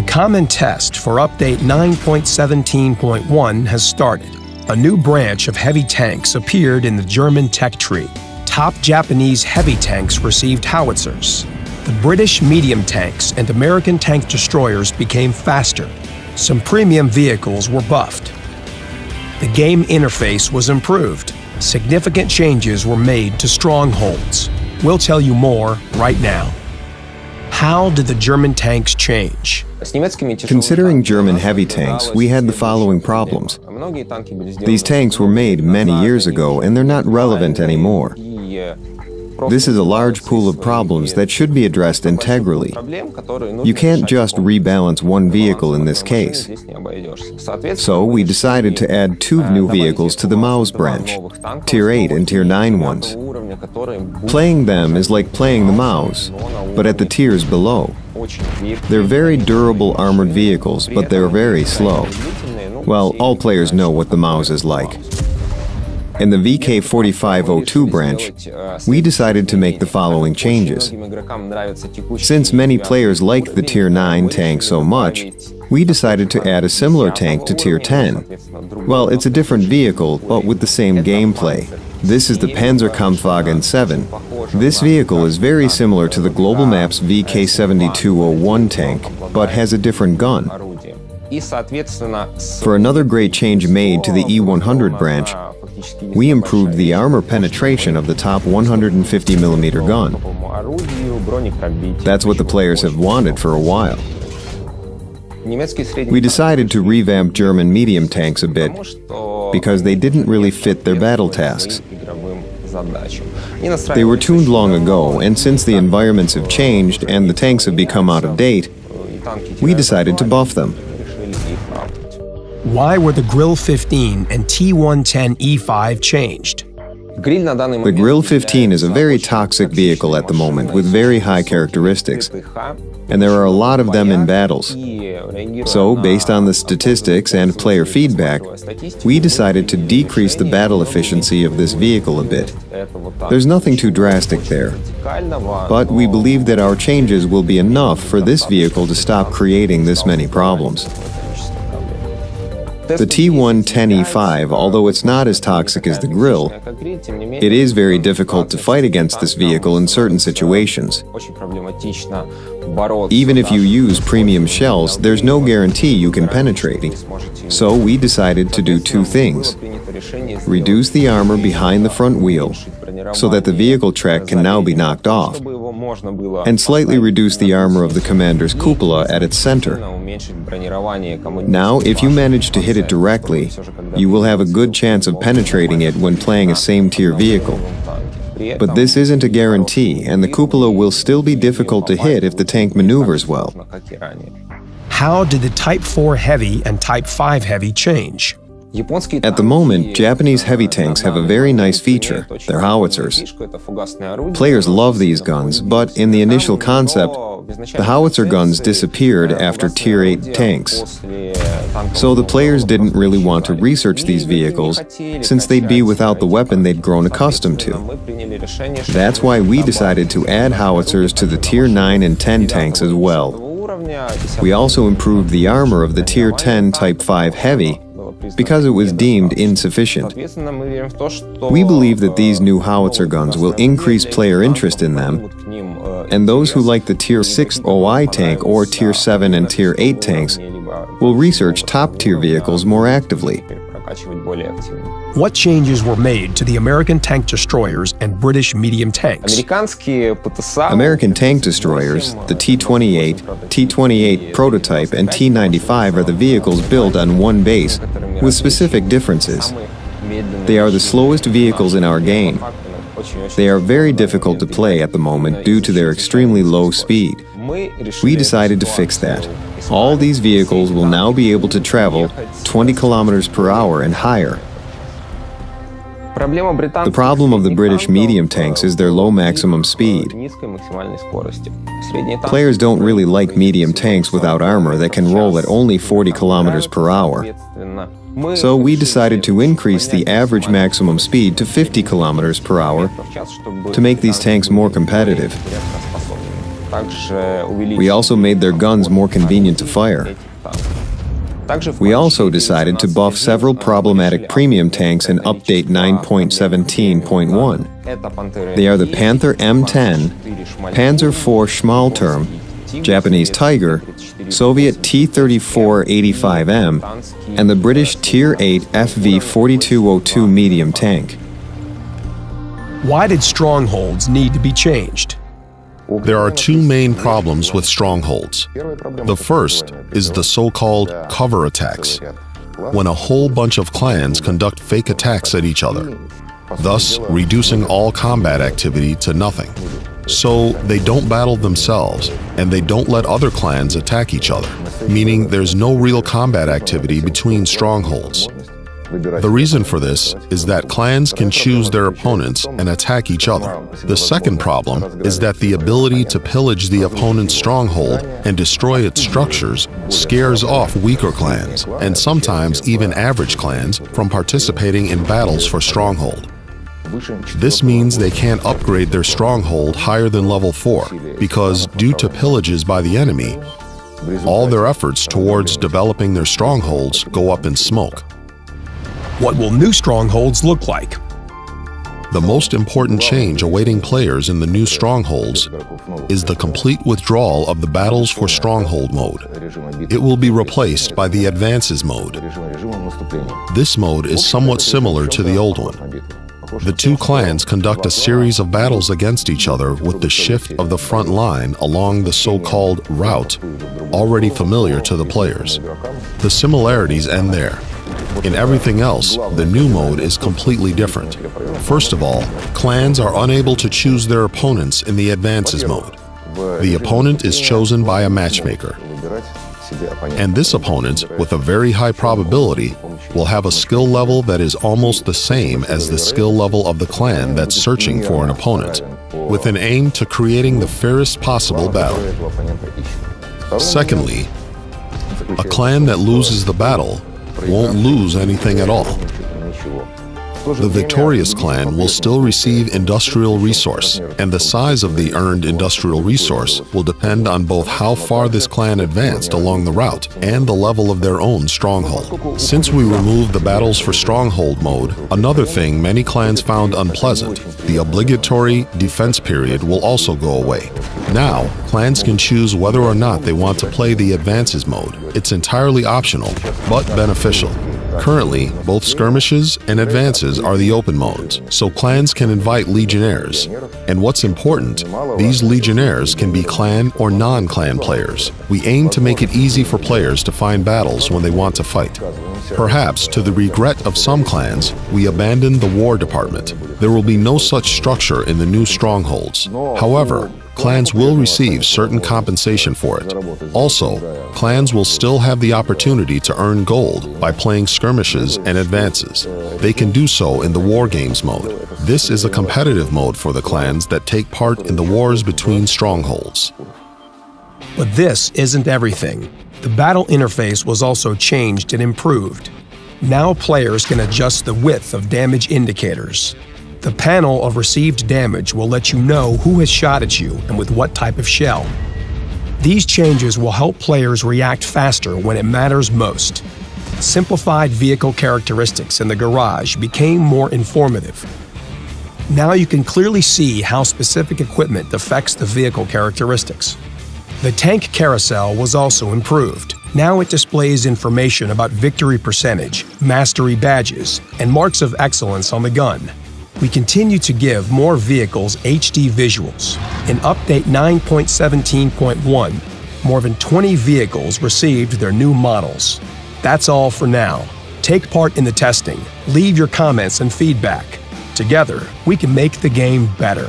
common test for update 9.17.1 has started. A new branch of heavy tanks appeared in the German tech tree. Top Japanese heavy tanks received howitzers. The British medium tanks and American tank destroyers became faster. Some premium vehicles were buffed. The game interface was improved. Significant changes were made to strongholds. We'll tell you more right now. How did the German tanks change? Considering German heavy tanks, we had the following problems. These tanks were made many years ago and they're not relevant anymore. This is a large pool of problems that should be addressed integrally. You can't just rebalance one vehicle in this case. So we decided to add two new vehicles to the Maus branch, Tier 8 and Tier 9 ones. Playing them is like playing the Maus, but at the tiers below. They're very durable armored vehicles, but they're very slow. Well, all players know what the Maus is like. In the VK4502 branch, we decided to make the following changes. Since many players like the Tier 9 tank so much, we decided to add a similar tank to Tier 10. Well, it's a different vehicle, but with the same gameplay. This is the Panzerkampfwagen 7. This vehicle is very similar to the Global Maps VK7201 tank, but has a different gun. For another great change made to the E100 branch, we improved the armor penetration of the top 150mm gun. That's what the players have wanted for a while. We decided to revamp German medium tanks a bit because they didn't really fit their battle tasks. They were tuned long ago, and since the environments have changed and the tanks have become out of date, we decided to buff them. Why were the Grill 15 and T110E5 changed? The Grill 15 is a very toxic vehicle at the moment with very high characteristics, and there are a lot of them in battles. So, based on the statistics and player feedback, we decided to decrease the battle efficiency of this vehicle a bit. There's nothing too drastic there, but we believe that our changes will be enough for this vehicle to stop creating this many problems. The T110E5, although it's not as toxic as the Grill, it is very difficult to fight against this vehicle in certain situations. Even if you use premium shells, there's no guarantee you can penetrate it. So we decided to do two things. Reduce the armor behind the front wheel, so that the vehicle track can now be knocked off, and slightly reduce the armor of the commander's cupola at its center. Now, if you manage to hit it directly, you will have a good chance of penetrating it when playing a same-tier vehicle. But this isn't a guarantee, and the cupola will still be difficult to hit if the tank maneuvers well. How did the Type 4 Heavy and Type 5 Heavy change? At the moment, Japanese heavy tanks have a very nice feature, their howitzers. Players love these guns, but in the initial concept, the howitzer guns disappeared after Tier 8 tanks. So the players didn't really want to research these vehicles, since they'd be without the weapon they'd grown accustomed to. That's why we decided to add howitzers to the Tier 9 and 10 tanks as well. We also improved the armor of the Tier 10 Type 5 Heavy, because it was deemed insufficient. We believe that these new howitzer guns will increase player interest in them, and those who like the Tier 6 OI tank or Tier 7 and Tier 8 tanks will research top-tier vehicles more actively. What changes were made to the American tank destroyers and British medium tanks? American tank destroyers, the T-28, T-28 prototype, and T-95 are the vehicles built on one base, with specific differences. They are the slowest vehicles in our game. They are very difficult to play at the moment due to their extremely low speed. We decided to fix that. All these vehicles will now be able to travel 20 kilometers per hour and higher. The problem of the British medium tanks is their low maximum speed. Players don't really like medium tanks without armor that can roll at only 40 kilometers per hour. So we decided to increase the average maximum speed to 50 kilometers per hour to make these tanks more competitive. We also made their guns more convenient to fire. We also decided to buff several problematic premium tanks in Update 9.17.1. They are the Panther M10, Panzer IV Schmalturm, Japanese Tiger, Soviet T-34-85M, and the British Tier 8 FV-4202 medium tank. Why did strongholds need to be changed? There are two main problems with strongholds. The first is the so-called cover attacks, when a whole bunch of clans conduct fake attacks at each other, thus reducing all combat activity to nothing. So they don't battle themselves, and they don't let other clans attack each other, meaning there's no real combat activity between strongholds. The reason for this is that clans can choose their opponents and attack each other. The second problem is that the ability to pillage the opponent's stronghold and destroy its structures scares off weaker clans, and sometimes even average clans, from participating in battles for stronghold. This means they can't upgrade their stronghold higher than level 4, because due to pillages by the enemy, all their efforts towards developing their strongholds go up in smoke. What will new strongholds look like? The most important change awaiting players in the new strongholds is the complete withdrawal of the Battles for Stronghold mode. It will be replaced by the Advances mode. This mode is somewhat similar to the old one. The two clans conduct a series of battles against each other with the shift of the front line along the so-called route, already familiar to the players. The similarities end there. In everything else, the new mode is completely different. First of all, clans are unable to choose their opponents in the Advances mode. The opponent is chosen by a matchmaker. And this opponent, with a very high probability, will have a skill level that is almost the same as the skill level of the clan that's searching for an opponent, with an aim to creating the fairest possible battle. Secondly, a clan that loses the battle won't lose anything at all. The victorious clan will still receive industrial resource, and the size of the earned industrial resource will depend on both how far this clan advanced along the route and the level of their own stronghold. Since we removed the Battles for Stronghold mode, another thing many clans found unpleasant, the obligatory defense period, will also go away. Now, clans can choose whether or not they want to play the Advances mode. It's entirely optional, but beneficial. Currently, both skirmishes and advances are the open modes, so clans can invite legionnaires. And what's important, these legionnaires can be clan or non-clan players. We aim to make it easy for players to find battles when they want to fight. Perhaps to the regret of some clans, we abandoned the war department. There will be no such structure in the new strongholds. However, clans will receive certain compensation for it. Also, clans will still have the opportunity to earn gold by playing skirmishes and advances. They can do so in the War Games mode. This is a competitive mode for the clans that take part in the wars between strongholds. But this isn't everything. The battle interface was also changed and improved. Now players can adjust the width of damage indicators. The panel of received damage will let you know who has shot at you and with what type of shell. These changes will help players react faster when it matters most. Simplified vehicle characteristics in the garage became more informative. Now you can clearly see how specific equipment affects the vehicle characteristics. The tank carousel was also improved. Now it displays information about victory percentage, mastery badges, and marks of excellence on the gun. We continue to give more vehicles HD visuals. In Update 9.17.1, more than 20 vehicles received their new models. That's all for now. Take part in the testing. Leave your comments and feedback. Together, we can make the game better.